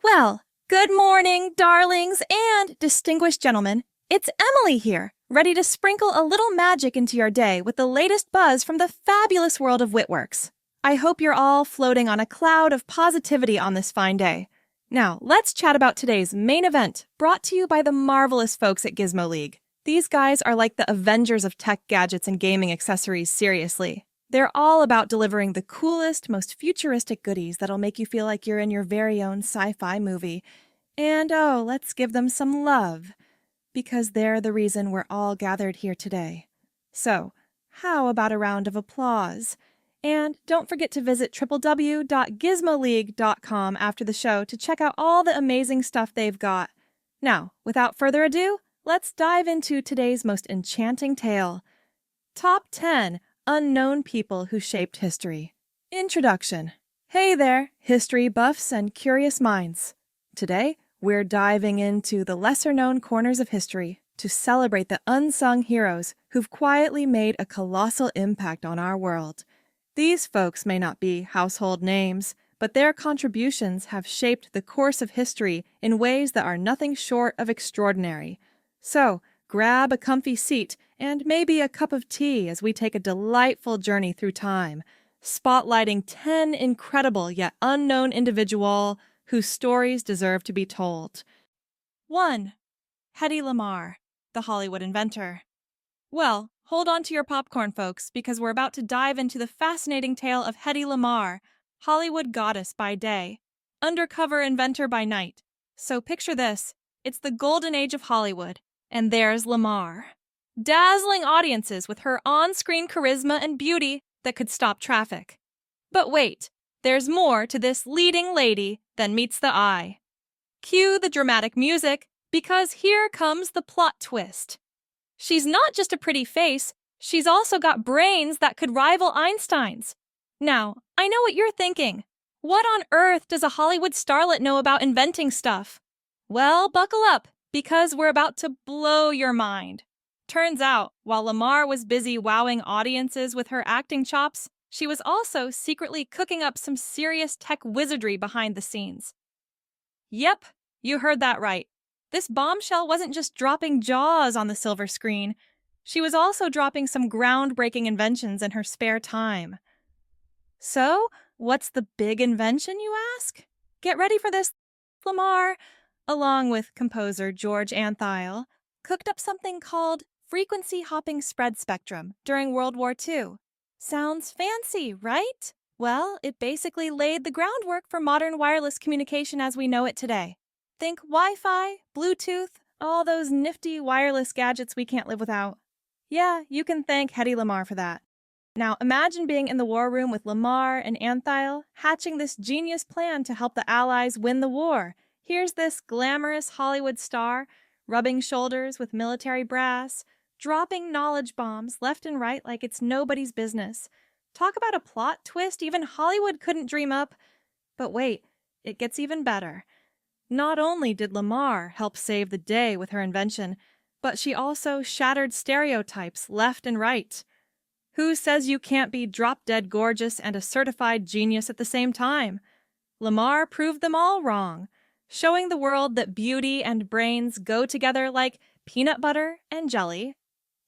Well, good morning, darlings and distinguished gentlemen. It's Emily here, ready to sprinkle a little magic into your day with the latest buzz from the fabulous world of Witworks. I hope you're all floating on a cloud of positivity on this fine day. Now, let's chat about today's main event, brought to you by the marvelous folks at Gizmo League. These guys are like the Avengers of tech gadgets and gaming accessories, seriously. They're all about delivering the coolest, most futuristic goodies that'll make you feel like you're in your very own sci-fi movie. And let's give them some love, because they're the reason we're all gathered here today. So, how about a round of applause? And don't forget to visit www.gizmoleague.com after the show to check out all the amazing stuff they've got. Now, without further ado, let's dive into today's most enchanting tale. Top 10 Unknown People Who Shaped History. Introduction. Hey there, history buffs and curious minds. Today, we're diving into the lesser-known corners of history to celebrate the unsung heroes who've quietly made a colossal impact on our world. These folks may not be household names, but their contributions have shaped the course of history in ways that are nothing short of extraordinary. So, grab a comfy seat and maybe a cup of tea as we take a delightful journey through time, spotlighting 10 incredible yet unknown individuals whose stories deserve to be told. 1. Hedy Lamarr, the Hollywood inventor. Well, hold on to your popcorn, folks, because we're about to dive into the fascinating tale of Hedy Lamarr, Hollywood goddess by day, undercover inventor by night. So picture this, it's the golden age of Hollywood, and there's Lamarr, dazzling audiences with her on-screen charisma and beauty that could stop traffic. But wait, there's more to this leading lady than meets the eye. Cue the dramatic music, because here comes the plot twist. She's not just a pretty face, she's also got brains that could rival Einstein's. Now, I know what you're thinking. What on earth does a Hollywood starlet know about inventing stuff? Well, buckle up, because we're about to blow your mind. Turns out, while Lamarr was busy wowing audiences with her acting chops, she was also secretly cooking up some serious tech wizardry behind the scenes. Yep, you heard that right. This bombshell wasn't just dropping jaws on the silver screen. She was also dropping some groundbreaking inventions in her spare time. So, what's the big invention, you ask? Get ready for this. Lamarr, along with composer George Antheil, cooked up something called frequency-hopping spread spectrum during World War II. Sounds fancy, right? Well, it basically laid the groundwork for modern wireless communication as we know it today. Think Wi-Fi, Bluetooth, all those nifty wireless gadgets we can't live without. Yeah, you can thank Hedy Lamarr for that. Now imagine being in the war room with Lamarr and Antheil, hatching this genius plan to help the Allies win the war. Here's this glamorous Hollywood star, rubbing shoulders with military brass, dropping knowledge bombs left and right like it's nobody's business. Talk about a plot twist even Hollywood couldn't dream up. But wait, it gets even better. Not only did Lamarr help save the day with her invention, but she also shattered stereotypes left and right. Who says you can't be drop-dead gorgeous and a certified genius at the same time? Lamarr proved them all wrong, showing the world that beauty and brains go together like peanut butter and jelly.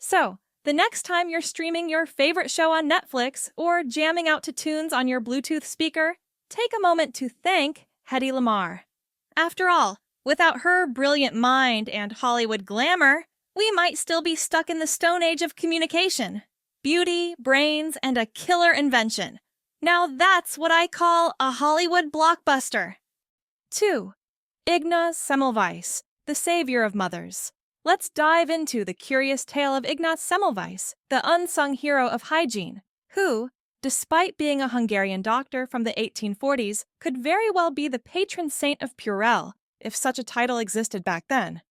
So, the next time you're streaming your favorite show on Netflix or jamming out to tunes on your Bluetooth speaker, take a moment to thank Hedy Lamarr. After all, without her brilliant mind and Hollywood glamour, we might still be stuck in the Stone Age of communication. Beauty, brains, and a killer invention. Now that's what I call a Hollywood blockbuster. 2. Ignaz Semmelweis, the savior of mothers. Let's dive into the curious tale of Ignaz Semmelweis, the unsung hero of hygiene, who, despite being a Hungarian doctor from the 1840s, could very well be the patron saint of Purell, if such a title existed back then.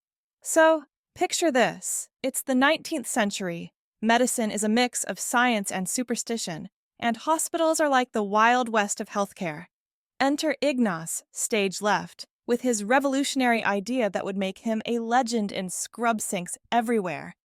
So, picture this. It's the 19th century. Medicine is a mix of science and superstition, and hospitals are like the Wild West of healthcare. Enter Ignaz, stage left, with his revolutionary idea that would make him a legend in scrub sinks everywhere.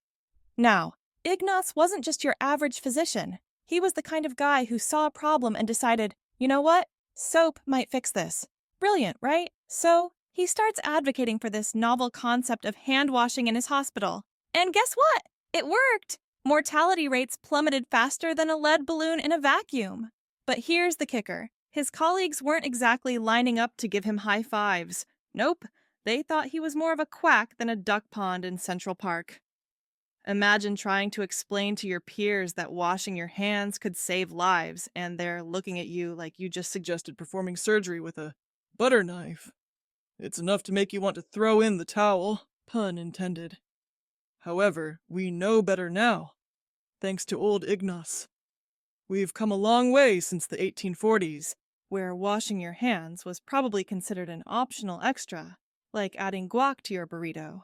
Now, Ignaz wasn't just your average physician. He was the kind of guy who saw a problem and decided, you know what? Soap might fix this. Brilliant, right? So he starts advocating for this novel concept of hand washing in his hospital. And guess what? It worked! Mortality rates plummeted faster than a lead balloon in a vacuum. But here's the kicker. His colleagues weren't exactly lining up to give him high fives. Nope, they thought he was more of a quack than a duck pond in Central Park. Imagine trying to explain to your peers that washing your hands could save lives, and they're looking at you like you just suggested performing surgery with a butter knife. It's enough to make you want to throw in the towel, pun intended. However, we know better now, thanks to old Ignace. We've come a long way since the 1840s, where washing your hands was probably considered an optional extra, like adding guac to your burrito.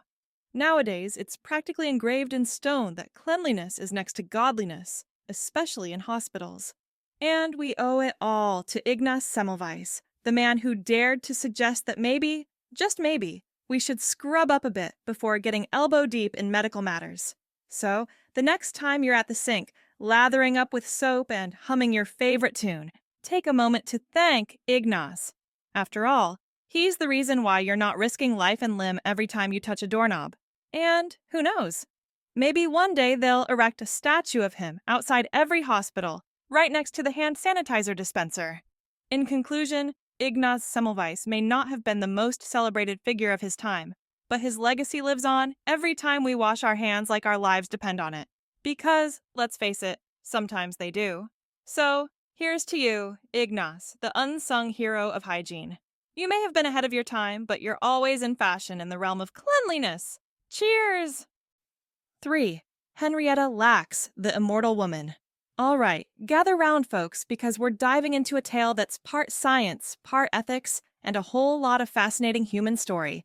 Nowadays, it's practically engraved in stone that cleanliness is next to godliness, especially in hospitals. And we owe it all to Ignaz Semmelweis, the man who dared to suggest that maybe, just maybe, we should scrub up a bit before getting elbow deep in medical matters. So, the next time you're at the sink, lathering up with soap and humming your favorite tune, take a moment to thank Ignaz. After all, he's the reason why you're not risking life and limb every time you touch a doorknob. And who knows? Maybe one day they'll erect a statue of him outside every hospital, right next to the hand sanitizer dispenser. In conclusion, Ignaz Semmelweis may not have been the most celebrated figure of his time, but his legacy lives on every time we wash our hands like our lives depend on it. Because, let's face it, sometimes they do. So, here's to you, Ignaz, the unsung hero of hygiene. You may have been ahead of your time, but you're always in fashion in the realm of cleanliness. Cheers! 3. Henrietta Lacks, the immortal woman. All right, gather round, folks, because we're diving into a tale that's part science, part ethics, and a whole lot of fascinating human story.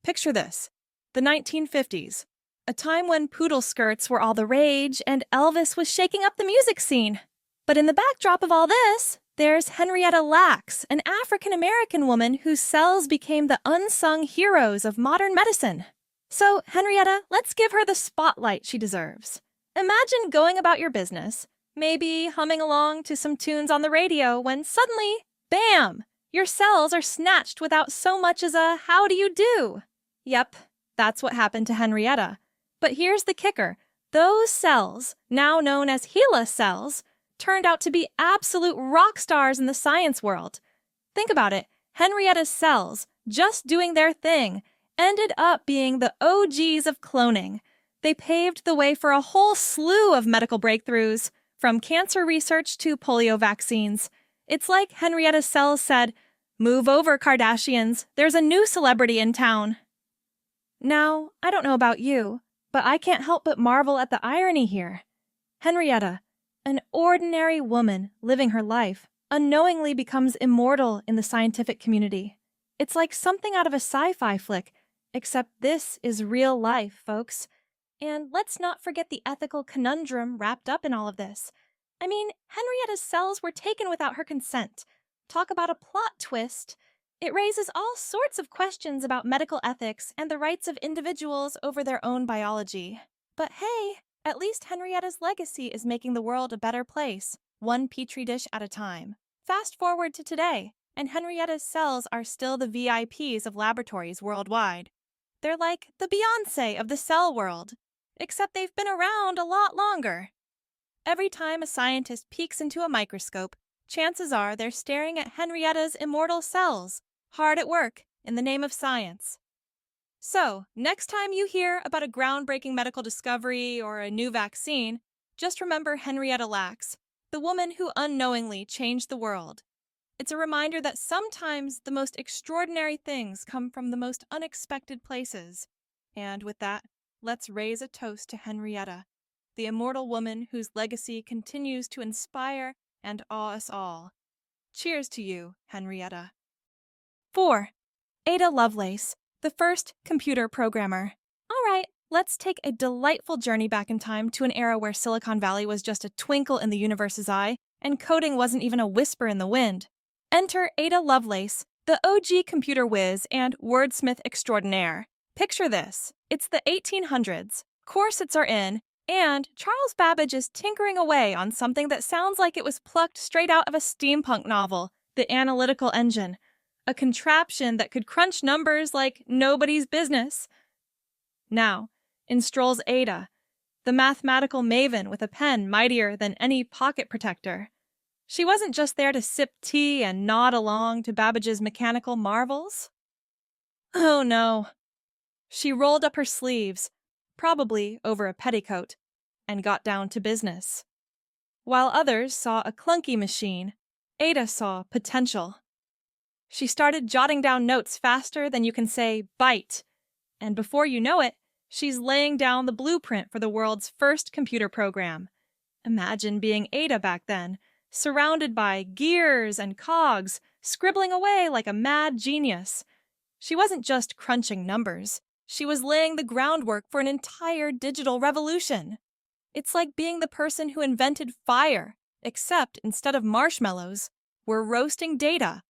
Picture this. The 1950s. A time when poodle skirts were all the rage and Elvis was shaking up the music scene. But in the backdrop of all this, there's Henrietta Lacks, an African-American woman whose cells became the unsung heroes of modern medicine. So, Henrietta, let's give her the spotlight she deserves. Imagine going about your business, maybe humming along to some tunes on the radio when suddenly, bam, your cells are snatched without so much as a how do you do? Yep, that's what happened to Henrietta. But here's the kicker. Those cells, now known as HeLa cells, turned out to be absolute rock stars in the science world. Think about it. Henrietta's cells, just doing their thing, ended up being the OGs of cloning. They paved the way for a whole slew of medical breakthroughs, from cancer research to polio vaccines. It's like Henrietta's cells said, "Move over, Kardashians. There's a new celebrity in town." Now, I don't know about you, but I can't help but marvel at the irony here. Henrietta, an ordinary woman living her life, unknowingly becomes immortal in the scientific community. It's like something out of a sci-fi flick, except this is real life, folks. And let's not forget the ethical conundrum wrapped up in all of this. I mean, Henrietta's cells were taken without her consent. Talk about a plot twist. It raises all sorts of questions about medical ethics and the rights of individuals over their own biology. But hey, at least Henrietta's legacy is making the world a better place, one petri dish at a time. Fast forward to today, and Henrietta's cells are still the VIPs of laboratories worldwide. They're like the Beyoncé of the cell world, except they've been around a lot longer. Every time a scientist peeks into a microscope, chances are they're staring at Henrietta's immortal cells, hard at work in the name of science. So, next time you hear about a groundbreaking medical discovery or a new vaccine, just remember Henrietta Lacks, the woman who unknowingly changed the world. It's a reminder that sometimes the most extraordinary things come from the most unexpected places. And with that, let's raise a toast to Henrietta, the immortal woman whose legacy continues to inspire and awe us all. Cheers to you, Henrietta. 4. Ada Lovelace, the first computer programmer. All right, let's take a delightful journey back in time to an era where Silicon Valley was just a twinkle in the universe's eye, and coding wasn't even a whisper in the wind. Enter Ada Lovelace, the OG computer whiz and wordsmith extraordinaire. Picture this. It's the 1800s, corsets are in, and Charles Babbage is tinkering away on something that sounds like it was plucked straight out of a steampunk novel, the analytical engine. a contraption that could crunch numbers like nobody's business. Now, in strolls Ada, the mathematical maven with a pen mightier than any pocket protector. She wasn't just there to sip tea and nod along to Babbage's mechanical marvels. Oh no. She rolled up her sleeves, probably over a petticoat, and got down to business. While others saw a clunky machine, Ada saw potential. She started jotting down notes faster than you can say bite, and before you know it, she's laying down the blueprint for the world's first computer program. Imagine being Ada back then, surrounded by gears and cogs, scribbling away like a mad genius. She wasn't just crunching numbers. She was laying the groundwork for an entire digital revolution. It's like being the person who invented fire, except instead of marshmallows, we're roasting data.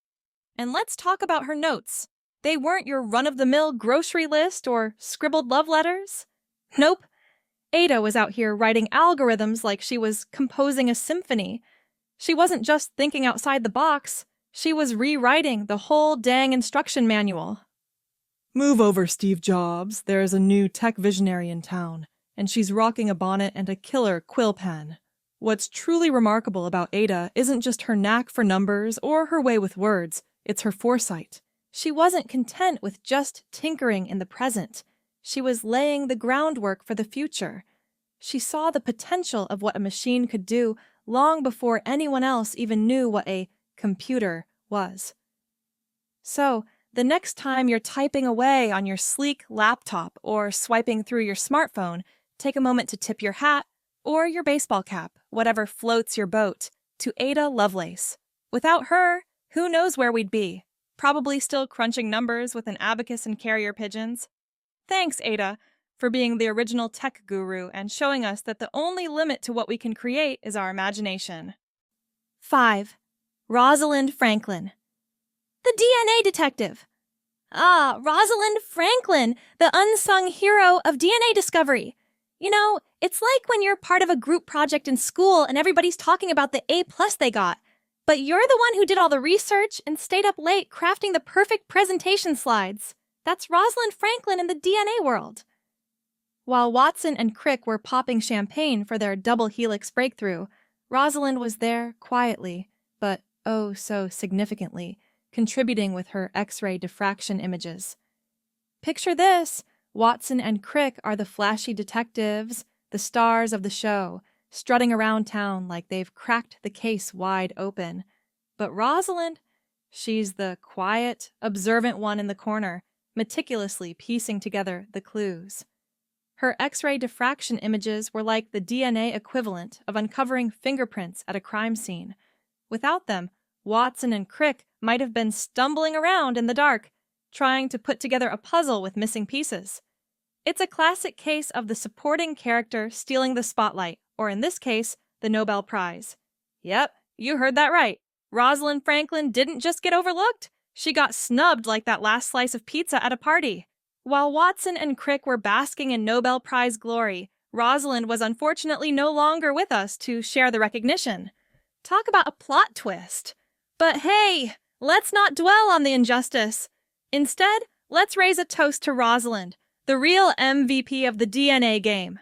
And let's talk about her notes. They weren't your run-of-the-mill grocery list or scribbled love letters. Nope. Ada was out here writing algorithms like she was composing a symphony. She wasn't just thinking outside the box. She was rewriting the whole dang instruction manual. Move over, Steve Jobs. There's a new tech visionary in town, and she's rocking a bonnet and a killer quill pen. What's truly remarkable about Ada isn't just her knack for numbers or her way with words, it's her foresight. She wasn't content with just tinkering in the present. She was laying the groundwork for the future. She saw the potential of what a machine could do long before anyone else even knew what a computer was. So, the next time you're typing away on your sleek laptop or swiping through your smartphone, take a moment to tip your hat or your baseball cap, whatever floats your boat, to Ada Lovelace. Without her, who knows where we'd be? Probably still crunching numbers with an abacus and carrier pigeons. Thanks, Ada, for being the original tech guru and showing us that the only limit to what we can create is our imagination. 5. Rosalind Franklin. The DNA detective. Ah, Rosalind Franklin, the unsung hero of DNA discovery. You know, it's like when you're part of a group project in school and everybody's talking about the A+ they got, but you're the one who did all the research and stayed up late crafting the perfect presentation slides. That's Rosalind Franklin in the DNA world. While Watson and Crick were popping champagne for their double helix breakthrough, Rosalind was there quietly, but oh so significantly, contributing with her X-ray diffraction images. Picture this. Watson and Crick are the flashy detectives, the stars of the show, strutting around town like they've cracked the case wide open. But Rosalind, she's the quiet, observant one in the corner, meticulously piecing together the clues. Her X-ray diffraction images were like the DNA equivalent of uncovering fingerprints at a crime scene. Without them, Watson and Crick might have been stumbling around in the dark, trying to put together a puzzle with missing pieces. It's a classic case of the supporting character stealing the spotlight, or in this case, the Nobel Prize. Yep, you heard that right. Rosalind Franklin didn't just get overlooked. She got snubbed like that last slice of pizza at a party. While Watson and Crick were basking in Nobel Prize glory, Rosalind was unfortunately no longer with us to share the recognition. Talk about a plot twist. But hey, let's not dwell on the injustice. Instead, let's raise a toast to Rosalind, the real MVP of the DNA game.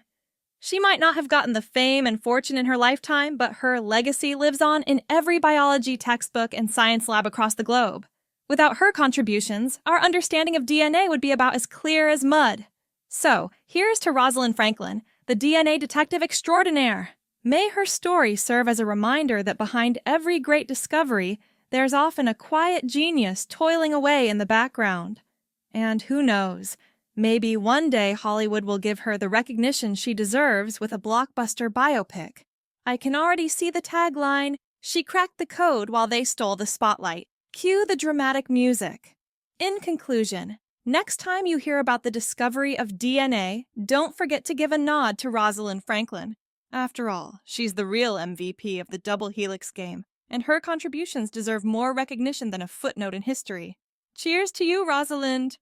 She might not have gotten the fame and fortune in her lifetime, but her legacy lives on in every biology textbook and science lab across the globe. Without her contributions, our understanding of DNA would be about as clear as mud. So, here's to Rosalind Franklin, the DNA detective extraordinaire. May her story serve as a reminder that behind every great discovery, there's often a quiet genius toiling away in the background. And who knows, maybe one day Hollywood will give her the recognition she deserves with a blockbuster biopic. I can already see the tagline, "She cracked the code while they stole the spotlight." Cue the dramatic music. In conclusion, next time you hear about the discovery of DNA, don't forget to give a nod to Rosalind Franklin. After all, she's the real MVP of the double helix game, and her contributions deserve more recognition than a footnote in history. Cheers to you, Rosalind!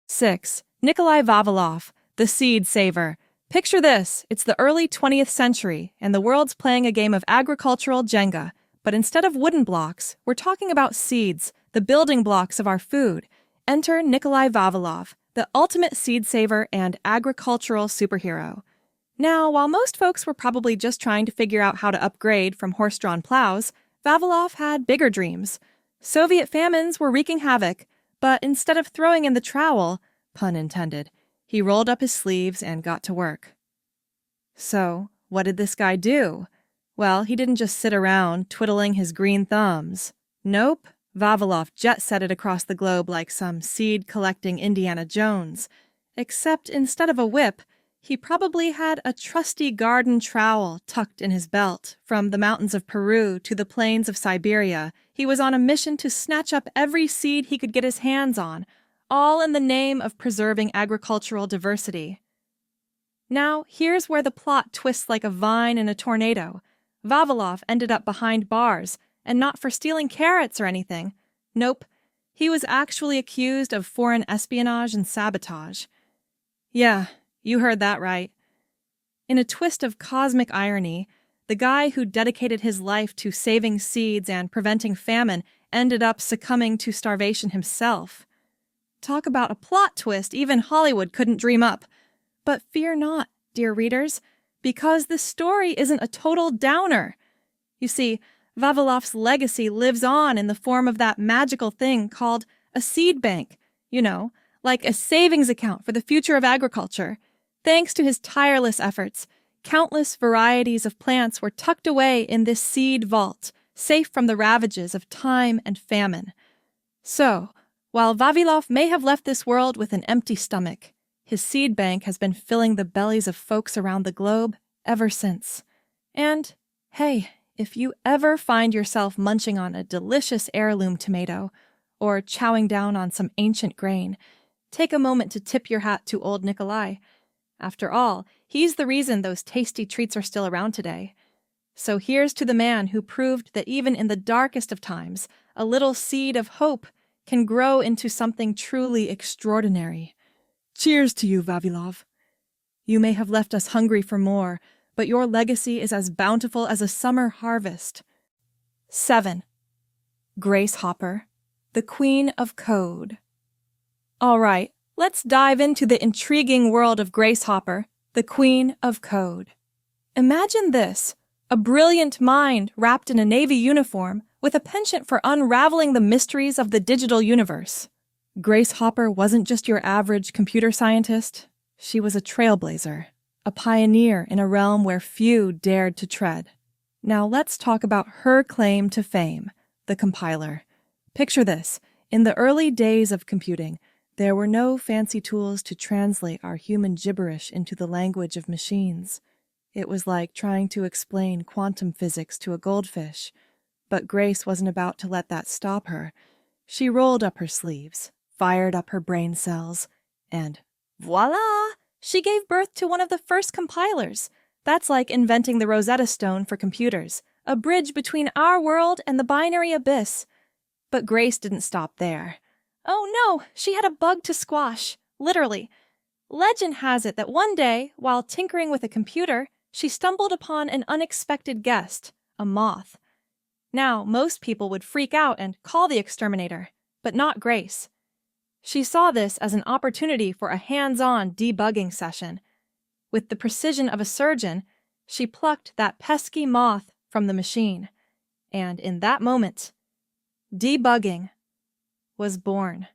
6. Nikolai Vavilov, the seed saver. Picture this, it's the early 20th century, and the world's playing a game of agricultural Jenga. But instead of wooden blocks, we're talking about seeds, the building blocks of our food. Enter Nikolai Vavilov, the ultimate seed saver and agricultural superhero. Now, while most folks were probably just trying to figure out how to upgrade from horse-drawn plows, Vavilov had bigger dreams. Soviet famines were wreaking havoc, but instead of throwing in the trowel, pun intended, he rolled up his sleeves and got to work. So, what did this guy do? Well, he didn't just sit around twiddling his green thumbs. Nope, Vavilov jet-setted across the globe like some seed-collecting Indiana Jones. Except instead of a whip, he probably had a trusty garden trowel tucked in his belt. From the mountains of Peru to the plains of Siberia, he was on a mission to snatch up every seed he could get his hands on, all in the name of preserving agricultural diversity. Now, here's where the plot twists like a vine in a tornado. Vavilov ended up behind bars, and not for stealing carrots or anything. Nope, he was actually accused of foreign espionage and sabotage. Yeah, you heard that right. In a twist of cosmic irony, the guy who dedicated his life to saving seeds and preventing famine ended up succumbing to starvation himself. Talk about a plot twist even Hollywood couldn't dream up. But fear not, dear readers, because this story isn't a total downer. You see, Vavilov's legacy lives on in the form of that magical thing called a seed bank, like a savings account for the future of agriculture. Thanks to his tireless efforts, countless varieties of plants were tucked away in this seed vault, safe from the ravages of time and famine. So, while Vavilov may have left this world with an empty stomach, his seed bank has been filling the bellies of folks around the globe ever since. And, hey, if you ever find yourself munching on a delicious heirloom tomato or chowing down on some ancient grain, take a moment to tip your hat to old Nikolai. After all, he's the reason those tasty treats are still around today. So here's to the man who proved that even in the darkest of times, a little seed of hope can grow into something truly extraordinary. Cheers to you, Vavilov. You may have left us hungry for more, but your legacy is as bountiful as a summer harvest. 7. Grace Hopper, the Queen of Code. All right, let's dive into the intriguing world of Grace Hopper, the Queen of Code. Imagine this, a brilliant mind wrapped in a Navy uniform with a penchant for unraveling the mysteries of the digital universe. Grace Hopper wasn't just your average computer scientist. She was a trailblazer, a pioneer in a realm where few dared to tread. Now let's talk about her claim to fame, the compiler. Picture this. In the early days of computing, there were no fancy tools to translate our human gibberish into the language of machines. It was like trying to explain quantum physics to a goldfish. But Grace wasn't about to let that stop her. She rolled up her sleeves, fired up her brain cells, and voila! She gave birth to one of the first compilers. That's like inventing the Rosetta Stone for computers, a bridge between our world and the binary abyss. But Grace didn't stop there. Oh no, she had a bug to squash, literally. Legend has it that one day, while tinkering with a computer, she stumbled upon an unexpected guest, a moth. Now, most people would freak out and call the exterminator, but not Grace. She saw this as an opportunity for a hands-on debugging session. With the precision of a surgeon, she plucked that pesky moth from the machine. And in that moment, debugging was born.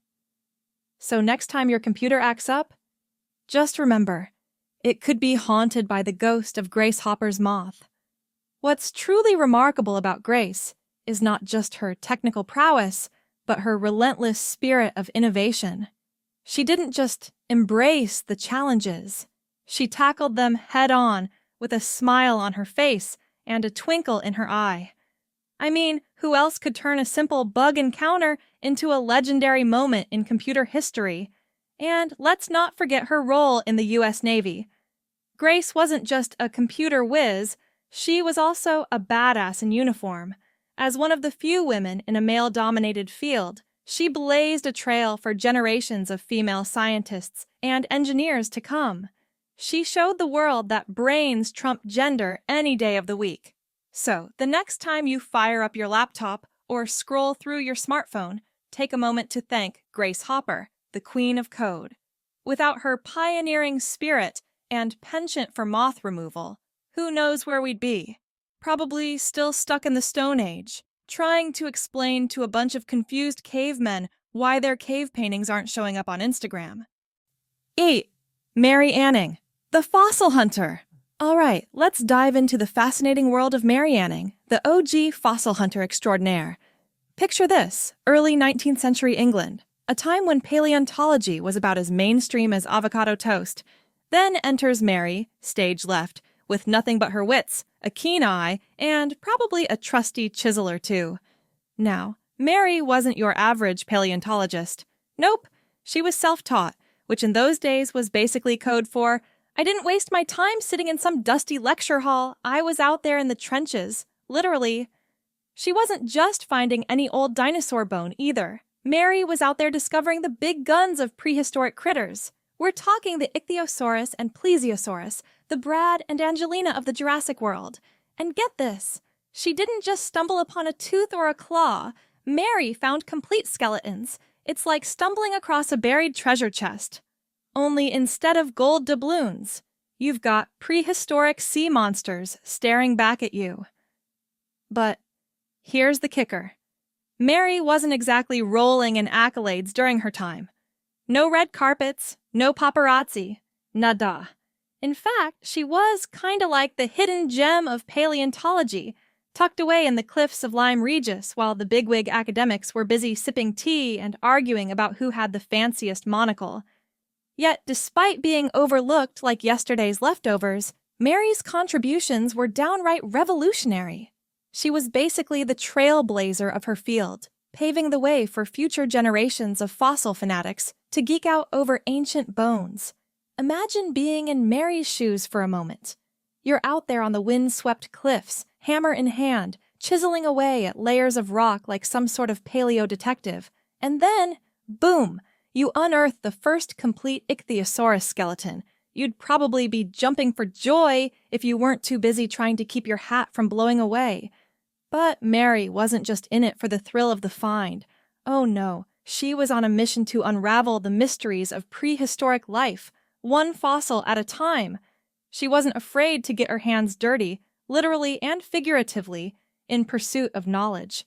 So next time your computer acts up, just remember, it could be haunted by the ghost of Grace Hopper's moth. What's truly remarkable about Grace is not just her technical prowess, but her relentless spirit of innovation. She didn't just embrace the challenges. She tackled them head-on with a smile on her face and a twinkle in her eye. I mean, who else could turn a simple bug encounter into a legendary moment in computer history? And let's not forget her role in the U.S. Navy. Grace wasn't just a computer whiz, she was also a badass in uniform. As one of the few women in a male-dominated field, she blazed a trail for generations of female scientists and engineers to come. She showed the world that brains trump gender any day of the week. So, the next time you fire up your laptop or scroll through your smartphone, take a moment to thank Grace Hopper, the Queen of Code. Without her pioneering spirit and penchant for moth removal, who knows where we'd be? Probably still stuck in the Stone Age, trying to explain to a bunch of confused cavemen why their cave paintings aren't showing up on Instagram. 8. Mary Anning, the fossil hunter. All right, let's dive into the fascinating world of Mary Anning, the OG fossil hunter extraordinaire. Picture this, early 19th century England, a time when paleontology was about as mainstream as avocado toast. Then enters Mary, stage left, with nothing but her wits, a keen eye, and probably a trusty chisel or two. Now, Mary wasn't your average paleontologist. Nope, she was self-taught, which in those days was basically code for, I didn't waste my time sitting in some dusty lecture hall, I was out there in the trenches, literally. She wasn't just finding any old dinosaur bone either. Mary was out there discovering the big guns of prehistoric critters. We're talking the Ichthyosaurus and Plesiosaurus, the Brad and Angelina of the Jurassic world. And get this, she didn't just stumble upon a tooth or a claw. Mary found complete skeletons. It's like stumbling across a buried treasure chest. Only instead of gold doubloons, you've got prehistoric sea monsters staring back at you. But here's the kicker. Mary wasn't exactly rolling in accolades during her time. No red carpets, no paparazzi, nada. In fact, she was kinda like the hidden gem of paleontology, tucked away in the cliffs of Lyme Regis while the bigwig academics were busy sipping tea and arguing about who had the fanciest monocle. Yet, despite being overlooked like yesterday's leftovers, Mary's contributions were downright revolutionary. She was basically the trailblazer of her field, paving the way for future generations of fossil fanatics to geek out over ancient bones. Imagine being in Mary's shoes for a moment. You're out there on the wind-swept cliffs, hammer in hand, chiseling away at layers of rock like some sort of paleo detective, and then, boom, you unearth the first complete Ichthyosaurus skeleton. You'd probably be jumping for joy if you weren't too busy trying to keep your hat from blowing away. But Mary wasn't just in it for the thrill of the find. Oh no, she was on a mission to unravel the mysteries of prehistoric life, one fossil at a time. She wasn't afraid to get her hands dirty, literally and figuratively, in pursuit of knowledge.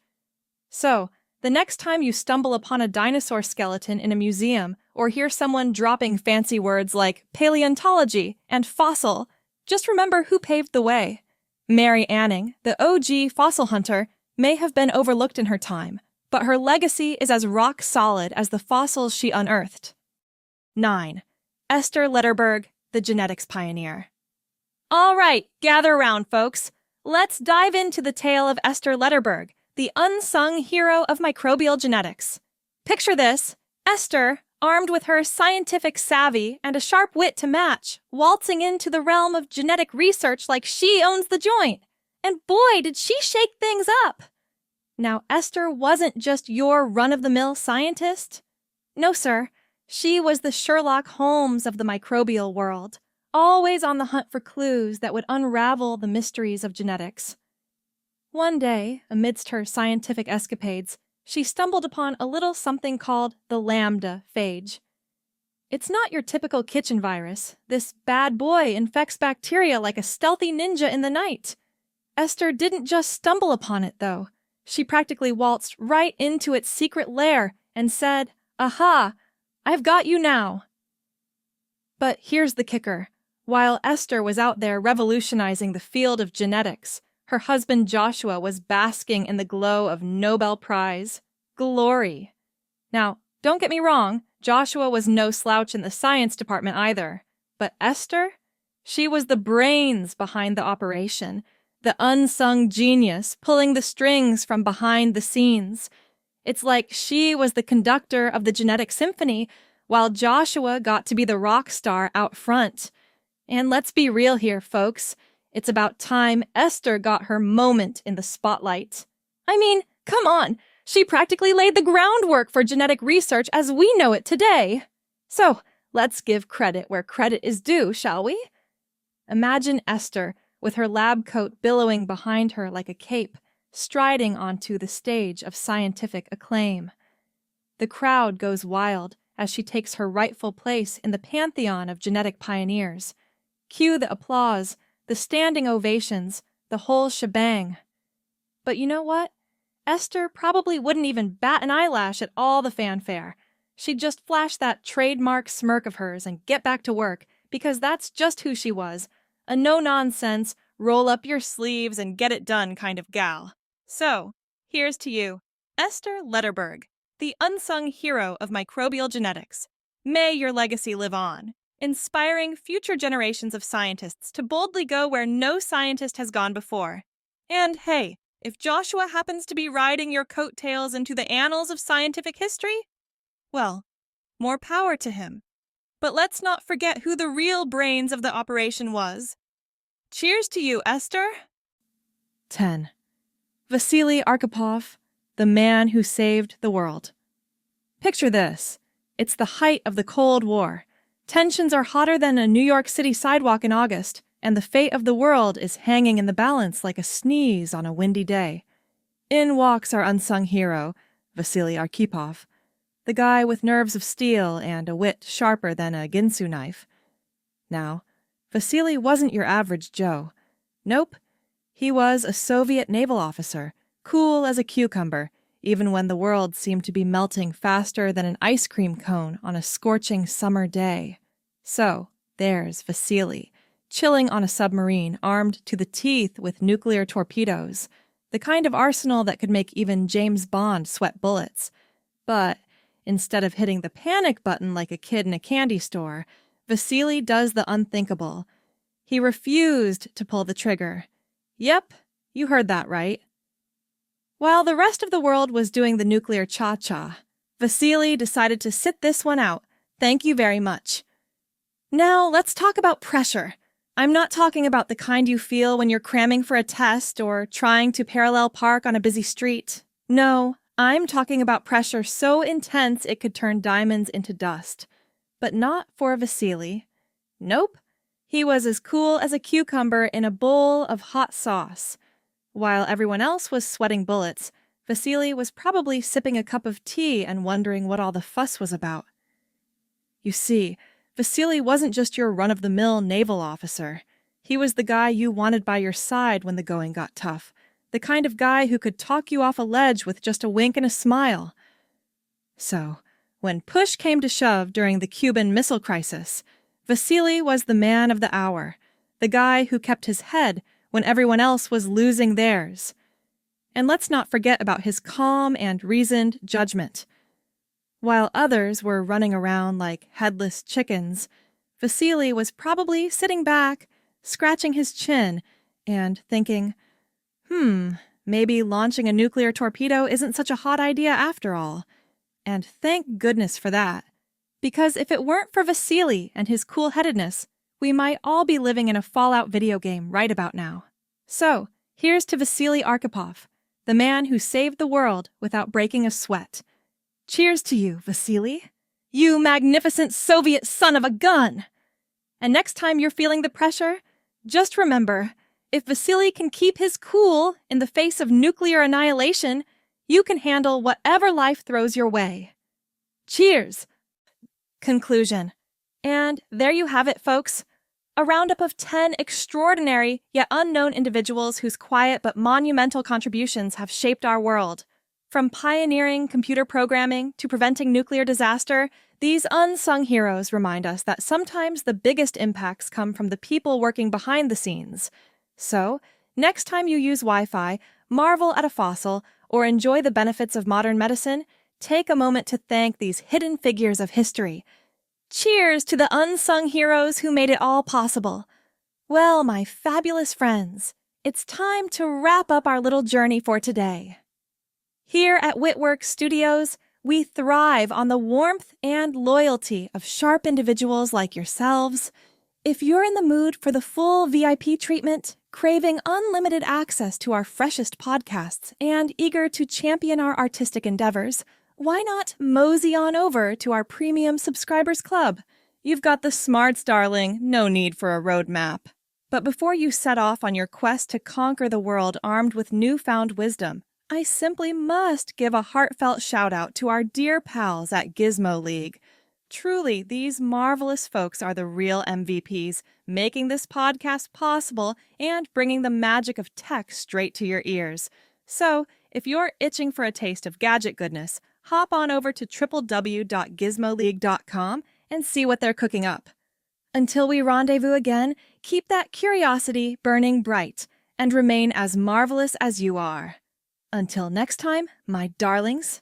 So, the next time you stumble upon a dinosaur skeleton in a museum or hear someone dropping fancy words like paleontology and fossil, just remember who paved the way. Mary Anning, the OG fossil hunter, may have been overlooked in her time, but her legacy is as rock solid as the fossils she unearthed. 9. Esther Letterberg, the genetics pioneer. All right, gather around, folks. Let's dive into the tale of Esther Letterberg, the unsung hero of microbial genetics. Picture this, Esther, armed with her scientific savvy and a sharp wit to match, waltzing into the realm of genetic research like she owns the joint. And boy, did she shake things up! Now, Esther wasn't just your run-of-the-mill scientist. No, sir. She was the Sherlock Holmes of the microbial world, always on the hunt for clues that would unravel the mysteries of genetics. One day, amidst her scientific escapades, she stumbled upon a little something called the lambda phage. It's not your typical kitchen virus. This bad boy infects bacteria like a stealthy ninja in the night. Esther didn't just stumble upon it, though. She practically waltzed right into its secret lair and said, "Aha! I've got you now." But here's the kicker. While Esther was out there revolutionizing the field of genetics, her husband Joshua was basking in the glow of Nobel Prize glory. Now, don't get me wrong, Joshua was no slouch in the science department either. But Esther? She was the brains behind the operation, the unsung genius pulling the strings from behind the scenes. It's like she was the conductor of the genetic symphony, while Joshua got to be the rock star out front. And let's be real here, folks. It's about time Esther got her moment in the spotlight. I mean, come on, she practically laid the groundwork for genetic research as we know it today. So, let's give credit where credit is due, shall we? Imagine Esther, with her lab coat billowing behind her like a cape, striding onto the stage of scientific acclaim. The crowd goes wild as she takes her rightful place in the pantheon of genetic pioneers. Cue the applause, the standing ovations, the whole shebang. But you know what? Esther probably wouldn't even bat an eyelash at all the fanfare. She'd just flash that trademark smirk of hers and get back to work, because that's just who she was. A no-nonsense, roll up your sleeves and get it done kind of gal. So, here's to you, Esther Letterberg, the unsung hero of microbial genetics. May your legacy live on, inspiring future generations of scientists to boldly go where no scientist has gone before. And hey, if Joshua happens to be riding your coattails into the annals of scientific history, well, more power to him. But let's not forget who the real brains of the operation was. Cheers to you, Esther. 10. Vasili Arkhipov, the man who saved the world. Picture this. It's the height of the Cold War. Tensions are hotter than a New York City sidewalk in August, and the fate of the world is hanging in the balance like a sneeze on a windy day. In walks our unsung hero, Vasili Arkhipov, the guy with nerves of steel and a wit sharper than a Ginsu knife. Now, Vasili wasn't your average Joe. Nope. He was a Soviet naval officer, cool as a cucumber, even when the world seemed to be melting faster than an ice cream cone on a scorching summer day. So, there's Vasili, chilling on a submarine armed to the teeth with nuclear torpedoes, the kind of arsenal that could make even James Bond sweat bullets. But instead of hitting the panic button like a kid in a candy store, Vasili does the unthinkable. He refused to pull the trigger. Yep, you heard that right. While the rest of the world was doing the nuclear cha-cha, Vasili decided to sit this one out. Thank you very much. Now, let's talk about pressure. I'm not talking about the kind you feel when you're cramming for a test or trying to parallel park on a busy street. No, I'm talking about pressure so intense it could turn diamonds into dust. But not for Vasili. Nope. He was as cool as a cucumber in a bowl of hot sauce. While everyone else was sweating bullets, Vasili was probably sipping a cup of tea and wondering what all the fuss was about. You see, Vasili wasn't just your run-of-the-mill naval officer. He was the guy you wanted by your side when the going got tough, the kind of guy who could talk you off a ledge with just a wink and a smile. So, when push came to shove during the Cuban Missile Crisis, Vasili was the man of the hour, the guy who kept his head when everyone else was losing theirs. And let's not forget about his calm and reasoned judgment. While others were running around like headless chickens, Vasili was probably sitting back, scratching his chin, and thinking, maybe launching a nuclear torpedo isn't such a hot idea after all. And thank goodness for that. Because if it weren't for Vasili and his cool-headedness, we might all be living in a Fallout video game right about now. So, here's to Vasili Arkhipov, the man who saved the world without breaking a sweat. Cheers to you, Vasili. You magnificent Soviet son of a gun! And next time you're feeling the pressure, just remember, if Vasili can keep his cool in the face of nuclear annihilation, you can handle whatever life throws your way. Cheers! Conclusion. And there you have it, folks. A roundup of 10 extraordinary yet unknown individuals whose quiet but monumental contributions have shaped our world. From pioneering computer programming to preventing nuclear disaster, these unsung heroes remind us that sometimes the biggest impacts come from the people working behind the scenes. So, next time you use Wi-Fi, marvel at a fossil, or enjoy the benefits of modern medicine, take a moment to thank these hidden figures of history. Cheers to the unsung heroes who made it all possible. Well, my fabulous friends, it's time to wrap up our little journey for today. Here at Whitwork Studios, we thrive on the warmth and loyalty of sharp individuals like yourselves. If you're in the mood for the full VIP treatment, craving unlimited access to our freshest podcasts, and eager to champion our artistic endeavors, why not mosey on over to our premium subscribers club? You've got the smarts, darling, no need for a roadmap. But before you set off on your quest to conquer the world armed with newfound wisdom, I simply must give a heartfelt shout out to our dear pals at Gizmo League. Truly, these marvelous folks are the real MVPs, making this podcast possible and bringing the magic of tech straight to your ears. So, if you're itching for a taste of gadget goodness, hop on over to www.gizmoleague.com and see what they're cooking up. Until we rendezvous again, keep that curiosity burning bright and remain as marvelous as you are. Until next time, my darlings.